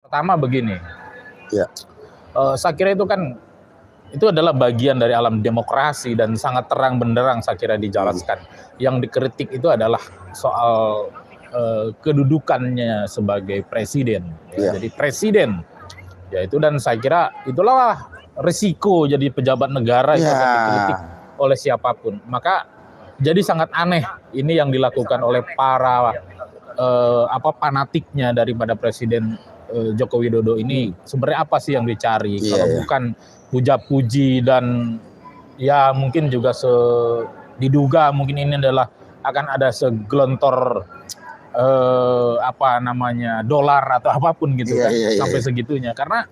Pertama begini, Ya, saya kira itu adalah bagian dari alam demokrasi dan sangat terang benderang saya kira dijelaskan. Yang dikritik itu adalah soal kedudukannya sebagai presiden. Ya. Jadi presiden, ya itu, dan saya kira itulah risiko jadi pejabat negara itu akan dikritik oleh siapapun. Maka jadi sangat aneh ini yang dilakukan oleh para fanatiknya daripada Presiden Joko Widodo ini. Sebenarnya apa sih yang dicari? Kalau bukan puja-puji dan ya mungkin juga diduga mungkin ini adalah akan ada segelontor dolar atau apapun gitu sampai segitunya. Karena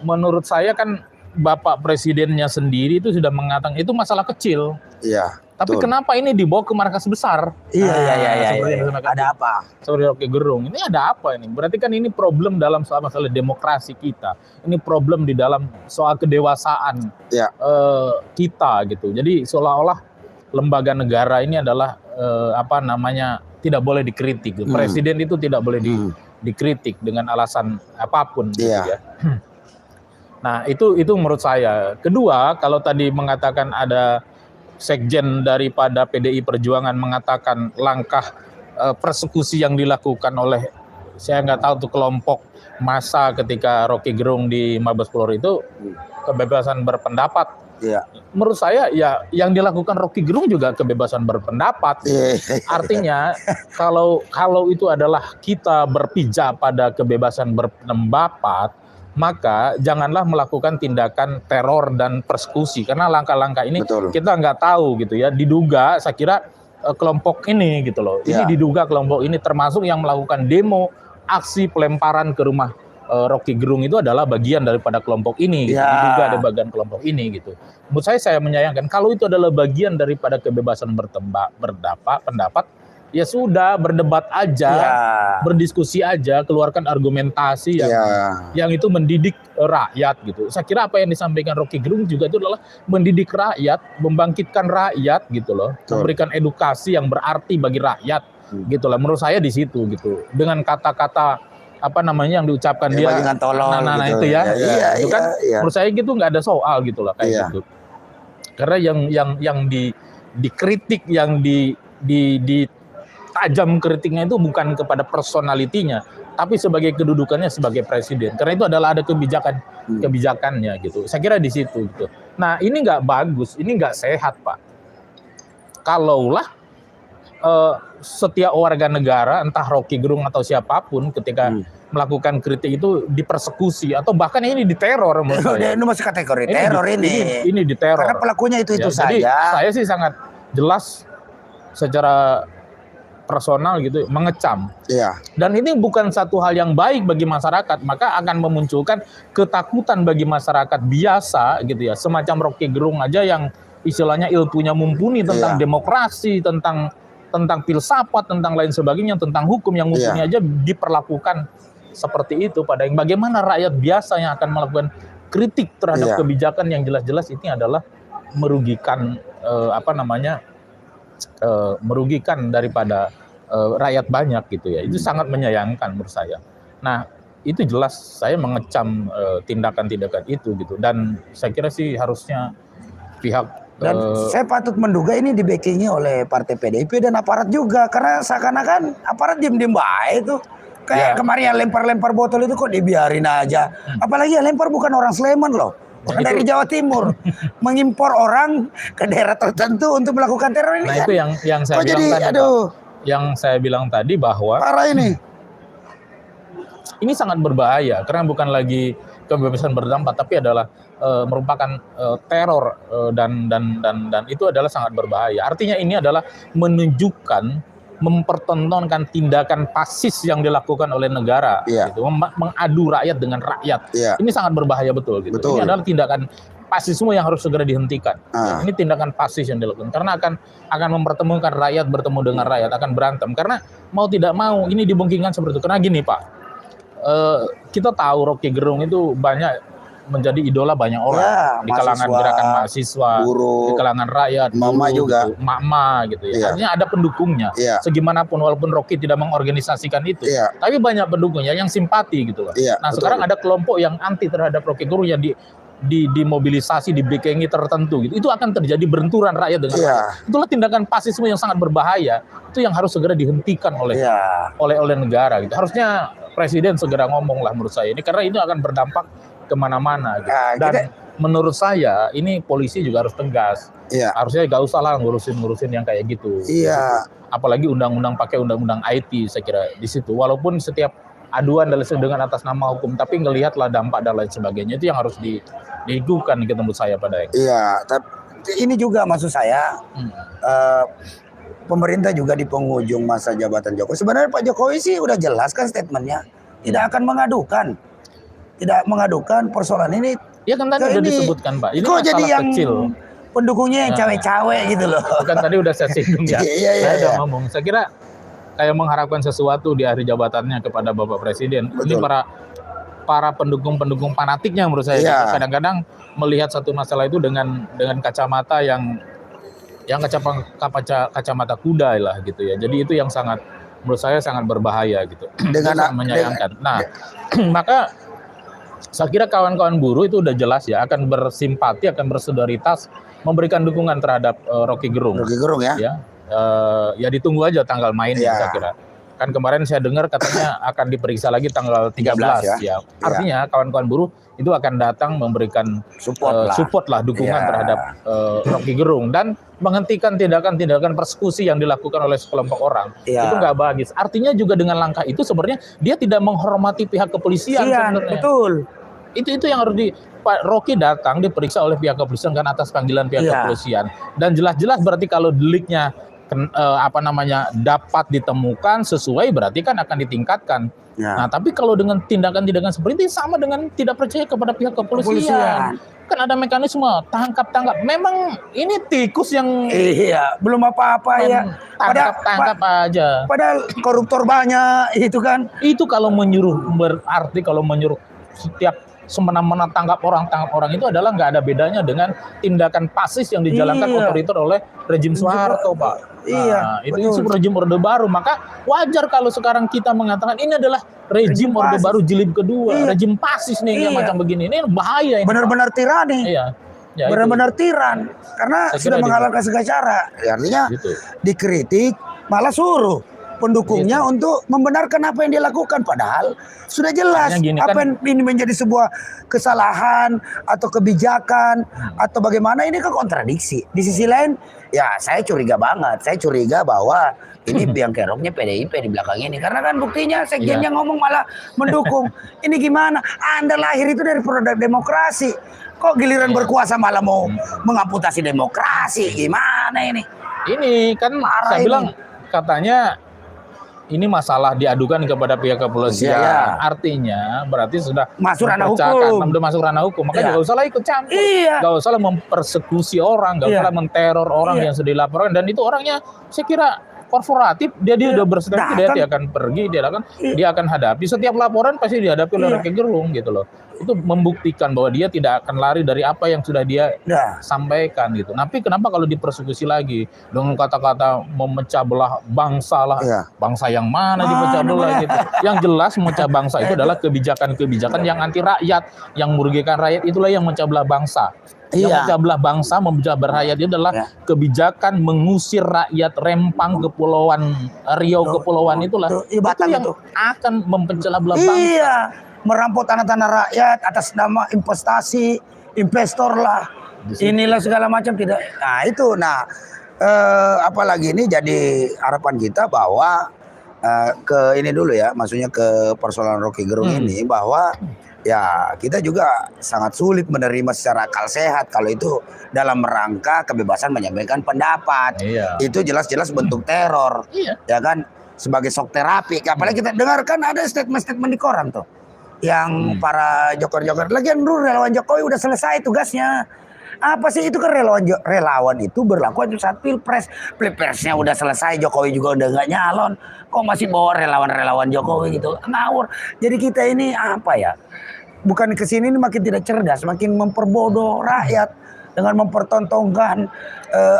menurut saya kan Bapak Presidennya sendiri itu sudah mengatakan itu masalah kecil. Iya. Tapi kenapa ini dibawa ke markas besar? Iya. Ada apa? Seperti Rocky Gerung. Ini ada apa ini? Berarti kan ini problem dalam soal masalah demokrasi kita. Ini problem di dalam soal kedewasaan kita gitu. Jadi seolah-olah lembaga negara ini adalah tidak boleh dikritik. Presiden itu tidak boleh dikritik dengan alasan apapun. Gitu ya. Nah itu menurut saya. Kedua, kalau tadi mengatakan ada sekjen daripada PDI Perjuangan mengatakan langkah persekusi yang dilakukan oleh saya nggak tahu tuh kelompok massa ketika Rocky Gerung di Mabes Polri itu kebebasan berpendapat. Menurut saya ya yang dilakukan Rocky Gerung juga kebebasan berpendapat. Artinya kalau itu adalah kita berpijak pada kebebasan berpendapat, maka janganlah melakukan tindakan teror dan persekusi, karena langkah-langkah ini kita nggak tahu gitu ya. Diduga saya kira kelompok ini gitu loh. Ini diduga kelompok ini termasuk yang melakukan demo, aksi pelemparan ke rumah Rocky Gerung itu adalah bagian daripada kelompok ini. Gitu. Diduga ada bagian kelompok ini gitu. Menurut saya menyayangkan kalau itu adalah bagian daripada kebebasan pendapat. Ya sudah, berdebat aja, berdiskusi aja, keluarkan argumentasi yang itu mendidik rakyat gitu. Saya kira apa yang disampaikan Rocky Gerung juga itu adalah mendidik rakyat, membangkitkan rakyat gitu loh, memberikan edukasi yang berarti bagi rakyat gitu lah. Menurut saya di situ gitu. Dengan kata-kata yang diucapkan dia, itu itu kan menurut saya gitu nggak ada soal gitu lah kayak gitu. Karena yang dikritik, yang tajam kritiknya itu bukan kepada personalitinya, tapi sebagai kedudukannya sebagai presiden. Karena itu adalah ada kebijakannya gitu. Saya kira di situ gitu. Nah ini nggak bagus, ini nggak sehat Pak. Kalaulah setiap warga negara, entah Rocky Gerung atau siapapun, ketika melakukan kritik itu dipersekusi atau bahkan ini diteror. Ini masih kategori teror ini. Ini diteror. Karena pelakunya itu saja. Jadi saya sih sangat jelas secara personal gitu mengecam. Dan ini bukan satu hal yang baik bagi masyarakat, maka akan memunculkan ketakutan bagi masyarakat biasa gitu ya. Semacam Rocky Gerung aja yang istilahnya ilmunya mumpuni tentang demokrasi, tentang filsafat, tentang lain sebagainya, tentang hukum yang mumpuni aja diperlakukan seperti itu. Padahal bagaimana rakyat biasa yang akan melakukan kritik terhadap kebijakan yang jelas-jelas ini adalah merugikan merugikan daripada rakyat banyak gitu ya. Itu sangat menyayangkan menurut saya. Nah itu jelas saya mengecam tindakan-tindakan itu gitu. Dan saya kira sih harusnya pihak saya patut menduga ini di-backingi oleh partai PDIP dan aparat juga, karena seakan-akan aparat diem-diem baik itu. Kayak kemarin yang lempar-lempar botol itu kok dibiarin aja. Apalagi yang lempar bukan orang Sleman loh. Bukan dari Jawa Timur, mengimpor orang ke daerah tertentu untuk melakukan teror ini. Nah itu yang saya bilang tadi. Yang saya bilang tadi bahwa parah ini sangat berbahaya karena bukan lagi kebebasan berdampak, tapi adalah merupakan teror dan itu adalah sangat berbahaya. Artinya ini adalah menunjukkan, mempertontonkan tindakan fasis yang dilakukan oleh negara, gitu, mengadu rakyat dengan rakyat. Ini sangat berbahaya betul. Gitu. Ini adalah tindakan fasisme yang harus segera dihentikan. Ini tindakan fasis yang dilakukan karena akan mempertemukan rakyat bertemu dengan rakyat, akan berantem. Karena mau tidak mau ini dibungkingkan seperti itu. Karena gini Pak, kita tahu Rocky Gerung itu banyak menjadi idola banyak orang Ya, di kalangan mahasiswa, gerakan mahasiswa, buruh, di kalangan rakyat, mama buruh, juga. gitu, mak-mak gitu ya. Iya. Artinya ada pendukungnya. Iya. Segimanapun walaupun Rocky tidak mengorganisasikan itu, Iya. tapi banyak pendukungnya yang simpati gitu loh. Iya, Nah, betul. sekarang ada kelompok yang anti terhadap Rocky Gerung yang dimobilisasi, dibackingi tertentu gitu. Itu akan terjadi benturan rakyat dengan Iya. rakyat. Itulah tindakan fasisme yang sangat berbahaya. Itu yang harus segera dihentikan oleh Iya. oleh negara gitu. Harusnya presiden segera ngomong lah menurut saya ini, karena itu akan berdampak kemana-mana gitu. Nah, Dan menurut saya ini polisi juga harus tegas. Iya. Harusnya gak usah lah ngurusin yang kayak gitu. Iya. Apalagi pakai undang-undang IT saya kira di situ. Walaupun setiap aduan dengan atas nama hukum, tapi ngelihatlah dampak dan lain sebagainya, itu yang harus dihidupkan gitu menurut saya pada. Iya, tapi ini juga maksud saya pemerintah juga di penghujung masa jabatan Jokowi. Sebenarnya Pak Jokowi sih udah jelas kan statementnya, tidak akan mengadukan persoalan ini. Ya kan tadi udah disebutkan Pak. Ini kok jadi yang kecil. Pendukungnya yang cawe-cawe gitu loh. Kan tadi udah saya singgung ya. Saya udah ngomong. Saya kira kayak mengharapkan sesuatu di akhir jabatannya kepada Bapak Presiden. Betul. Ini para pendukung fanatiknya menurut saya. Iya. Kadang-kadang melihat satu masalah itu dengan kacamata yang kacamata kuda lah gitu ya. Jadi itu yang menurut saya sangat berbahaya gitu. Dengan menyayangkan. Nah, maka saya kira kawan-kawan buruh itu udah jelas ya, akan bersimpati, akan bersolidaritas, memberikan dukungan terhadap Rocky Gerung. Rocky Gerung ya. Ya ditunggu aja tanggal mainnya saya kira. Kan kemarin saya dengar katanya akan diperiksa lagi tanggal 13 ya. Artinya kawan-kawan buruh itu akan datang memberikan support lah, dukungan terhadap Rocky Gerung dan menghentikan tindakan-tindakan persekusi yang dilakukan oleh sekelompok orang. Itu nggak bagus. Artinya juga dengan langkah itu sebenarnya dia tidak menghormati pihak kepolisian sebenarnya. Betul. Itu yang harus Pak Rocky datang diperiksa oleh pihak kepolisian kan atas panggilan pihak kepolisian, dan jelas-jelas berarti kalau deliknya dapat ditemukan sesuai, berarti kan akan ditingkatkan. Nah, tapi kalau dengan tindakan-tindakan seperti itu sama dengan tidak percaya kepada pihak kepolisian. Kan ada mekanisme tangkap. Memang ini tikus yang belum apa-apa ya. Tangkap aja. Padahal koruptor banyak itu kan. Itu kalau menyuruh, berarti kalau menyuruh setiap semena-mena tangkap orang itu adalah nggak ada bedanya dengan tindakan fasis yang dijalankan otoriter oleh rejim Soeharto, Pak. Itu rejim Orde Baru. Maka wajar kalau sekarang kita mengatakan ini adalah rejim Orde Baru jilid kedua, rejim fasis nih yang macam begini. Ini bahaya. Benar-benar tirani. Benar-benar tiran karena sudah menghalalkan segala cara. Artinya dikritik malah suruh pendukungnya untuk membenarkan apa yang dia lakukan, padahal sudah jelas apa yang ini menjadi sebuah kesalahan atau kebijakan atau bagaimana, ini kan kontradiksi. Di sisi lain ya saya curiga bahwa ini biang keroknya PDIP di belakang ini, karena kan buktinya sekjennya ngomong malah mendukung. Ini gimana? Anda lahir itu dari produk demokrasi, kok giliran berkuasa malah mau mengamputasi demokrasi? Gimana ini? Ini kan saya bilang katanya ini masalah diadukan kepada pihak kepolisian. Artinya berarti sudah masuk ranah hukum. Sudah masuk ranah hukum. Makanya nggak usah lah ikut campur. Nggak usah lah mempersekusi orang. Nggak usah lah menteror orang yang sudah dilaporkan. Dan itu orangnya saya kira korporatif. Dia udah berstrategi. Dia akan pergi. Dia akan hadapi. Setiap laporan pasti dihadapi oleh Rocky Gerung gitu loh. Itu membuktikan bahwa dia tidak akan lari dari apa yang sudah dia sampaikan gitu. Tapi kenapa kalau dipersekusi lagi dengan kata-kata memecah belah bangsa lah, bangsa yang mana dipecah belah gitu. Yang jelas memecah bangsa itu adalah kebijakan-kebijakan yang anti rakyat, yang merugikan rakyat, itulah yang memecah belah bangsa. Yang memecah belah bangsa, memecah belah rakyat itu adalah kebijakan mengusir rakyat Rempang, Kepulauan Riau, Kepulauan itulah. Itu yang akan memecah belah bangsa. Merampok tanah-tanah rakyat atas nama investasi, investor lah, inilah segala macam tidak. Nah itu, apalagi ini jadi harapan kita bahwa ke ini dulu ya, maksudnya ke persoalan Rocky Gerung ini, bahwa ya kita juga sangat sulit menerima secara akal sehat kalau itu dalam rangka kebebasan menyampaikan pendapat. Itu jelas-jelas bentuk teror, ya kan, sebagai shock terapi. Apalagi kita dengarkan ada statement-statement di koran tuh, yang para joker-joker lagian dulu relawan Jokowi udah selesai tugasnya. Apa sih itu kan relawan itu berlaku saat pilpresnya udah selesai, Jokowi juga udah nggak nyalon, kok masih bawa relawan-relawan Jokowi gitu, ngawur. Jadi kita ini apa ya, bukan kesini ini makin tidak cerdas, makin memperbodoh rakyat dengan mempertontonkan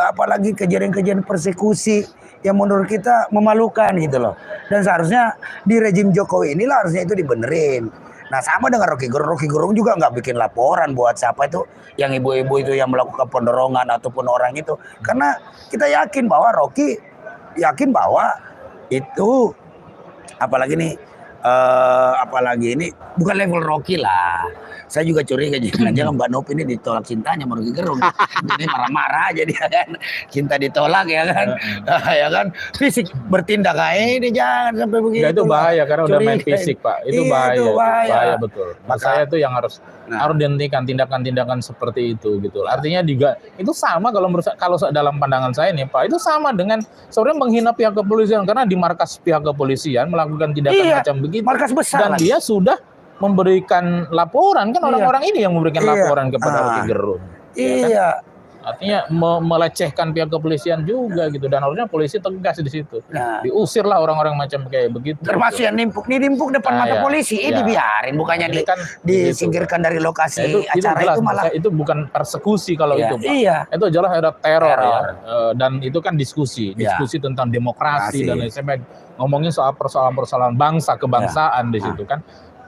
apalagi kejadian-kejadian persekusi yang menurut kita memalukan gitu loh. Dan seharusnya di rejim Jokowi inilah harusnya itu dibenerin. Nah sama dengan Rocky Gerung juga nggak bikin laporan buat siapa itu yang ibu-ibu itu yang melakukan pendorongan ataupun orang itu. Karena kita yakin bahwa Rocky yakin bahwa itu apalagi ini bukan level Rocky lah. Saya juga curiga jangan Mbak Nopi ini ditolak cintanya sama Rocky Gerung. Ini marah-marah aja dia kan. Cinta ditolak ya kan. Ya kan. Fisik bertindak kayak ini jangan sampai begitu. Ya, itu bahaya karena udah main fisik, Pak. Itu bahaya. Bahaya betul. Maka saya itu yang harus dihentikan tindakan-tindakan seperti itu gitu. Artinya juga itu sama kalau dalam pandangan saya nih, Pak, itu sama dengan sebenarnya menghina pihak kepolisian karena di markas pihak kepolisian melakukan tindakan macam begitu. Markas besar dan dia sudah memberikan laporan kan orang-orang ini yang memberikan laporan kepada Rocky Gerung. Iya. Ya kan? Artinya melecehkan pihak kepolisian juga gitu dan harusnya polisi tegas di situ. Diusirlah orang-orang macam kayak begitu. Termasuk yang nimpuk didepan mata polisi, ini dibiarin bukannya disingkirkan dari lokasi acara itu malah itu bukan persekusi kalau itu, Pak. Itu jelas ada teror. Ya. Dan itu kan diskusi tentang demokrasi dan lain sebagainya. Ngomongin soal persoalan-persoalan bangsa kebangsaan di situ kan.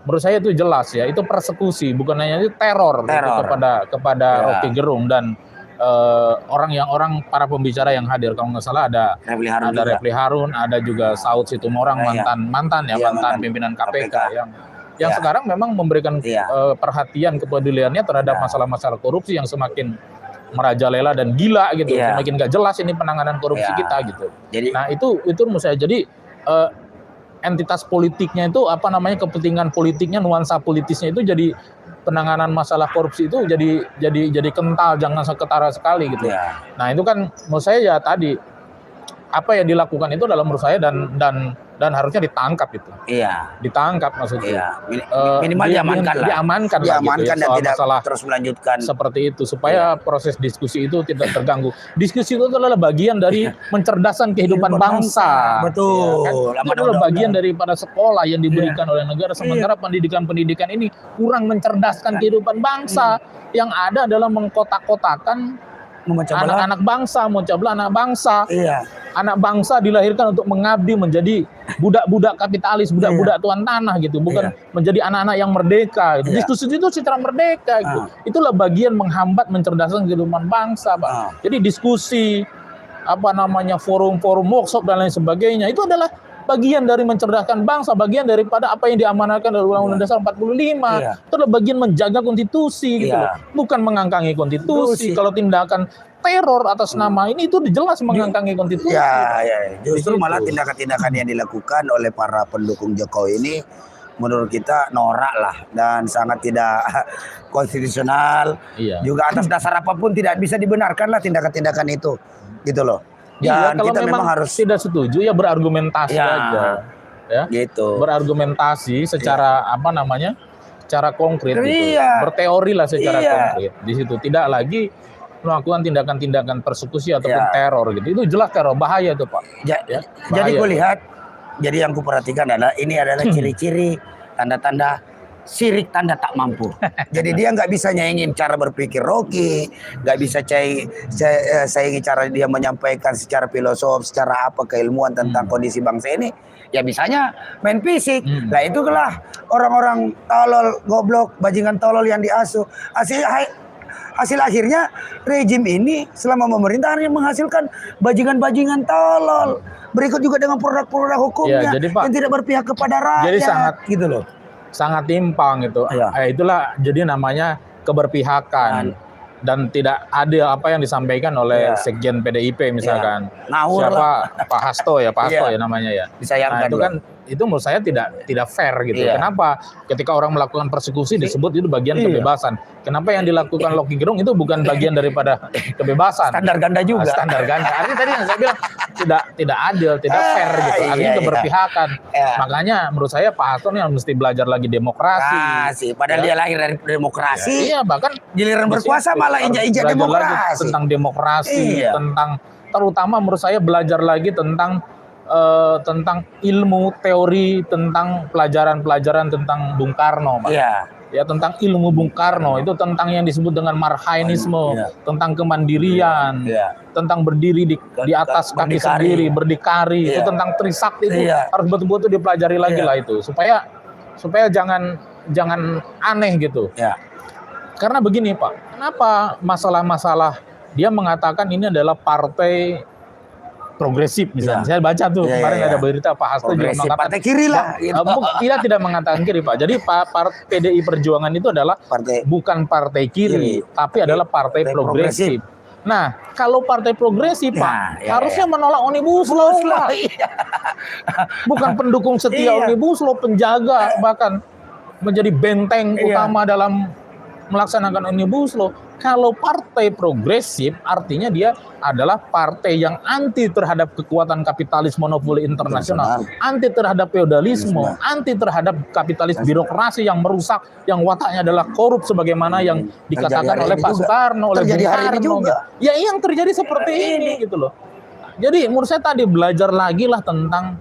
Menurut saya itu jelas ya, itu persekusi bukan hanya itu teror. Gitu, kepada Rocky Gerung dan orang para pembicara yang hadir kalau nggak salah ada Refli Harun, ada juga Saud Situmorang mantan pimpinan KPK yang sekarang memang memberikan perhatian kepeduliannya terhadap masalah-masalah korupsi yang semakin merajalela dan gila gitu, semakin nggak jelas ini penanganan korupsi kita gitu. Nah itu menurut saya jadi entitas politiknya itu kepentingan politiknya, nuansa politisnya itu jadi penanganan masalah korupsi itu jadi kental, jangan ketara sekali gitu. Nah itu kan menurut saya ya tadi apa yang dilakukan itu dalam menurut saya dan harusnya ditangkap itu. Ditangkap maksudnya. Minimal diamankan gitu, dan tidak terus melanjutkan seperti itu supaya proses diskusi itu tidak terganggu. Diskusi itu adalah bagian dari mencerdaskan kehidupan bangsa. Betul. Ya, kan? Itu adalah bagian daripada sekolah yang diberikan oleh negara. Sementara pendidikan-pendidikan ini kurang mencerdaskan kehidupan bangsa. Yang ada adalah mengkotak-kotakan anak-anak bangsa, memecah belah anak bangsa. Anak bangsa dilahirkan untuk mengabdi menjadi budak-budak kapitalis, budak-budak tuan tanah gitu, bukan menjadi anak-anak yang merdeka. Gitu. Diskusi itu citra merdeka gitu. Itulah bagian menghambat mencerdaskan kehidupan bangsa, Pak. Jadi diskusi forum-forum workshop dan lain sebagainya itu adalah bagian dari mencerdaskan bangsa, bagian daripada apa yang diamanatkan dari Undang-Undang Dasar 45. Itu adalah bagian menjaga konstitusi gitu loh. Bukan mengangkangi konstitusi. Kalau tindakan teror atas nama ini itu jelas mengangkangi konstitusi. Justru malah tindakan-tindakan yang dilakukan oleh para pendukung Jokowi ini menurut kita norak lah dan sangat tidak konstitusional. Juga atas dasar apapun tidak bisa dibenarkan lah tindakan-tindakan itu. Gitu loh. Dan kalau kita memang harus tidak setuju ya berargumentasi aja. Ya. Gitu. Berargumentasi secara secara konkret gitu. Berteori lah secara konkret. Di situ tidak lagi melakukan tindakan-tindakan persekusi ataupun teror gitu. Itu jelas teror, bahaya tuh, Pak. Jadi gue lihat, jadi yang kuperhatikan adalah ini adalah ciri-ciri tanda-tanda sirik tanda tak mampu. Jadi dia nggak bisa nyaingin cara berpikir Rocky, nggak bisa saingi cara dia menyampaikan secara filosof, secara keilmuan tentang kondisi bangsa ini. Ya bisanya main fisik. Nah itulah orang-orang tolol, goblok, bajingan tolol yang diasuh. Hasil akhirnya rejim ini selama pemerintahan yang menghasilkan bajingan-bajingan tolol. Berikut juga dengan produk-produk hukumnya yang tidak berpihak kepada rakyat. Jadi sangat gitu loh. Sangat timpang itu. Itulah jadi namanya keberpihakan dan tidak adil apa yang disampaikan oleh Sekjen PDIP misalkan. Siapa Pak Hasto ya namanya ya. Disayangkan. Nah, itu kan itu menurut saya tidak fair gitu. Kenapa? Ketika orang melakukan persekusi disebut itu bagian kebebasan. Kenapa yang dilakukan Rocky Gerung itu bukan bagian daripada kebebasan? Standar ganda juga. Standar ganda. Artinya tadi yang saya bilang tidak adil, tidak fair gitu. Artinya keberpihakan. Makanya menurut saya Pak Hasto yang mesti belajar lagi demokrasi. Padahal dia lahir dari demokrasi. Bahkan giliran berkuasa malah injak-injak demokrasi. Tentang demokrasi, tentang terutama menurut saya belajar lagi tentang ilmu teori tentang pelajaran tentang Bung Karno, Pak. ya tentang ilmu Bung Karno, itu tentang yang disebut dengan marhainisme, tentang kemandirian, tentang berdiri di atas kaki sendiri, berdikari, itu tentang Trisakti itu harus betul-betul dipelajari lagi lah itu, supaya jangan aneh gitu. Karena begini Pak, kenapa masalah-masalah dia mengatakan ini adalah partai progresif misalnya. Saya baca tuh kemarin ada berita Pak Hasto juga mengatakan partai kiri lah. Tidak mengatakan kiri Pak. Jadi PDI Perjuangan itu adalah bukan partai kiri, tapi adalah partai progresif. Nah, kalau partai progresif Pak, harusnya menolak Omnibus Law. Bukan pendukung setia Omnibus Law, penjaga bahkan menjadi benteng utama dalam melaksanakan Omnibus Law. Kalau partai progresif artinya dia adalah partai yang anti terhadap kekuatan kapitalis monopoli internasional, anti terhadap feodalisme, anti terhadap kapitalis birokrasi yang merusak, yang wataknya adalah korup sebagaimana yang dikatakan oleh Pak Soekarno, oleh Bung Karno. Ya yang terjadi seperti ini gitu loh. Jadi menurut saya tadi belajar lagi lah tentang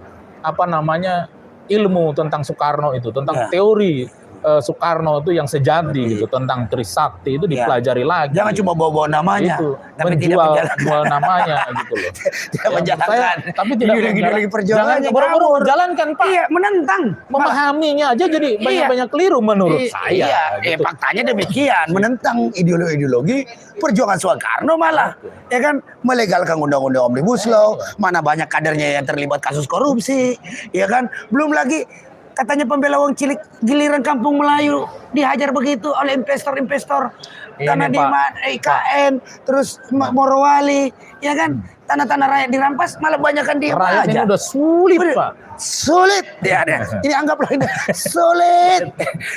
ilmu tentang Soekarno itu, tentang teori Soekarno itu yang sejati gitu, tentang Trisakti itu dipelajari lagi. Jangan cuma bawa-bawa namanya, itu, tapi menjual namanya gitu loh. Tidak menjalankan. Tapi tidak ideologi perjuangan. Baru menjalankan Pak. Iya, menentang. Memahaminya aja jadi banyak keliru menurut saya. Gitu. Faktanya demikian, menentang ideologi perjuangan Soekarno malah, ya kan, melegalkan undang-undang Omnibus Law, mana banyak kadernya yang terlibat kasus korupsi, ya kan, belum lagi katanya pembela wong cilik, giliran kampung Melayu dihajar begitu oleh investor-investor tanah di IKN, terus Morowali, ya kan, tanah-tanah rakyat dirampas, malah banyakkan dia rakyat aja. Ini udah sulit Pak. Sulit dia ada. Ini anggaplah ini sulit.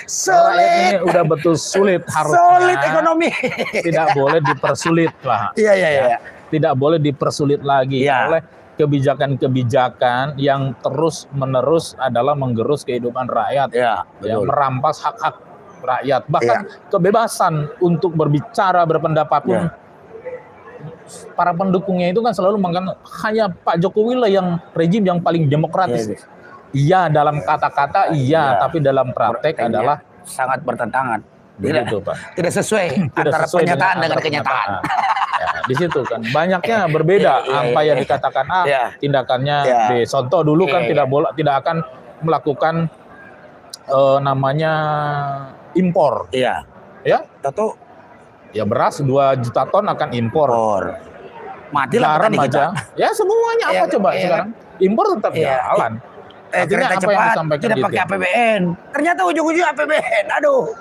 Ini udah betul sulit harusnya. Sulit ekonomi. Tidak boleh dipersulit Pak. Iya. Tidak boleh dipersulit lagi oleh kebijakan-kebijakan yang terus-menerus adalah menggerus kehidupan rakyat, yang merampas hak-hak rakyat, bahkan kebebasan untuk berbicara, berpendapat pun. Para pendukungnya itu kan selalu mengatakan hanya Pak Jokowi lah yang rejim yang paling demokratis. Iya dalam kata-kata tapi dalam praktek adalah sangat bertentangan. Tidak sesuai antara pernyataan dengan kenyataan. Di situ kan banyaknya berbeda. Apa yang dikatakan A, tindakannya B. Contoh dulu kan tidak akan melakukan namanya impor. Ya. Tahu? Ya beras 2 juta ton akan impor. Matilah garam aja. Ya semuanya apa coba sekarang? Impor tetap jalan. Kereta cepat tidak pakai APBN. Ternyata ujung-ujung APBN. Aduh.